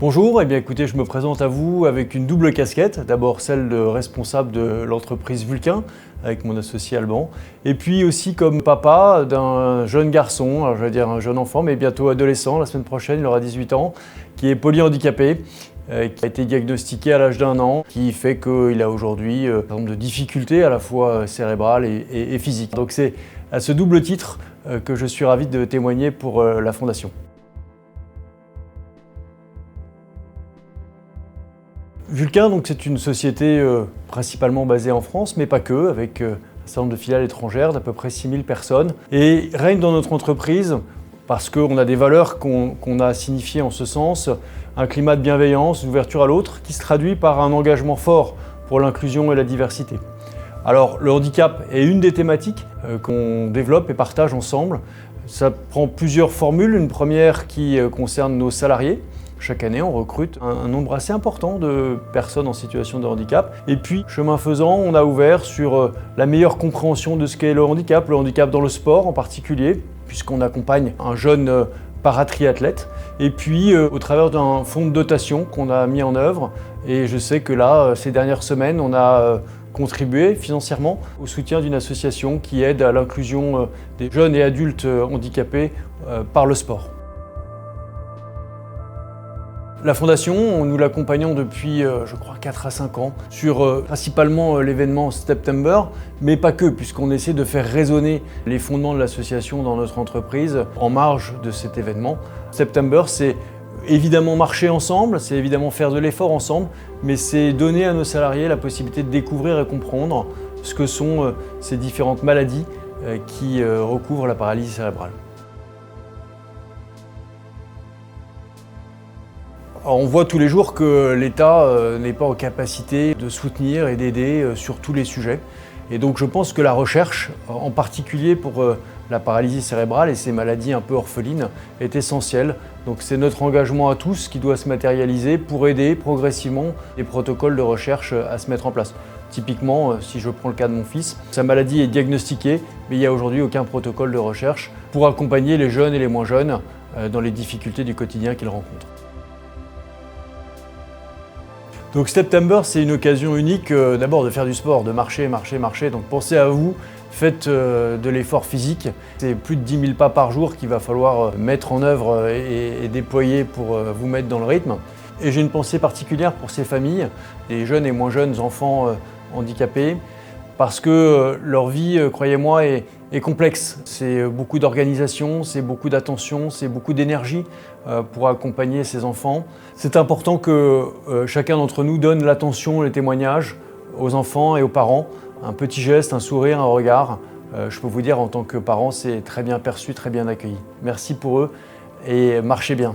Bonjour, eh bien écoutez, je me présente à vous avec une double casquette. D'abord celle de responsable de l'entreprise Vulcain avec mon associé Alban. Et puis aussi comme papa d'un jeune garçon, alors je vais dire un jeune enfant, mais bientôt adolescent, la semaine prochaine, il aura 18 ans, qui est polyhandicapé, qui a été diagnostiqué à l'âge d'1 an, qui fait qu'il a aujourd'hui un certain nombre de difficultés à la fois cérébrales et physiques. Donc c'est à ce double titre que je suis ravi de témoigner pour la Fondation. Vulcain, donc, c'est une société principalement basée en France, mais pas que, avec un certain nombre de filiales étrangères d'à peu près 6000 personnes. Et règne dans notre entreprise, parce qu'on a des valeurs qu'on a signifiées en ce sens, un climat de bienveillance, d'ouverture à l'autre, qui se traduit par un engagement fort pour l'inclusion et la diversité. Alors, le handicap est une des thématiques qu'on développe et partage ensemble. Ça prend plusieurs formules. Une première qui concerne nos salariés. Chaque année, on recrute un nombre assez important de personnes en situation de handicap. Et puis, chemin faisant, on a ouvert sur la meilleure compréhension de ce qu'est le handicap dans le sport en particulier, puisqu'on accompagne un jeune paratriathlète. Et puis, au travers d'un fonds de dotation qu'on a mis en œuvre. Et je sais que là, ces dernières semaines, on a contribué financièrement au soutien d'une association qui aide à l'inclusion des jeunes et adultes handicapés par le sport. La Fondation, nous l'accompagnons depuis, je crois, 4 à 5 ans sur principalement l'événement September, mais pas que, puisqu'on essaie de faire résonner les fondements de l'association dans notre entreprise en marge de cet événement. September, c'est évidemment marcher ensemble, c'est évidemment faire de l'effort ensemble, mais c'est donner à nos salariés la possibilité de découvrir et comprendre ce que sont ces différentes maladies qui recouvrent la paralysie cérébrale. Alors, on voit tous les jours que l'État n'est pas en capacité de soutenir et d'aider sur tous les sujets. Et donc je pense que la recherche, en particulier pour la paralysie cérébrale et ces maladies un peu orphelines, est essentielle. Donc c'est notre engagement à tous qui doit se matérialiser pour aider progressivement les protocoles de recherche à se mettre en place. Typiquement, si je prends le cas de mon fils, sa maladie est diagnostiquée, mais il n'y a aujourd'hui aucun protocole de recherche pour accompagner les jeunes et les moins jeunes dans les difficultés du quotidien qu'ils rencontrent. Donc September, c'est une occasion unique d'abord de faire du sport, de marcher. Donc pensez à vous, faites de l'effort physique. C'est plus de 10 000 pas par jour qu'il va falloir mettre en œuvre et déployer pour vous mettre dans le rythme. Et j'ai une pensée particulière pour ces familles, les jeunes et moins jeunes enfants handicapés, parce que leur vie, croyez-moi, est complexe. C'est beaucoup d'organisation, c'est beaucoup d'attention, c'est beaucoup d'énergie pour accompagner ces enfants. C'est important que chacun d'entre nous donne l'attention, les témoignages aux enfants et aux parents. Un petit geste, un sourire, un regard. Je peux vous dire, en tant que parent, c'est très bien perçu, très bien accueilli. Merci pour eux et marchez bien.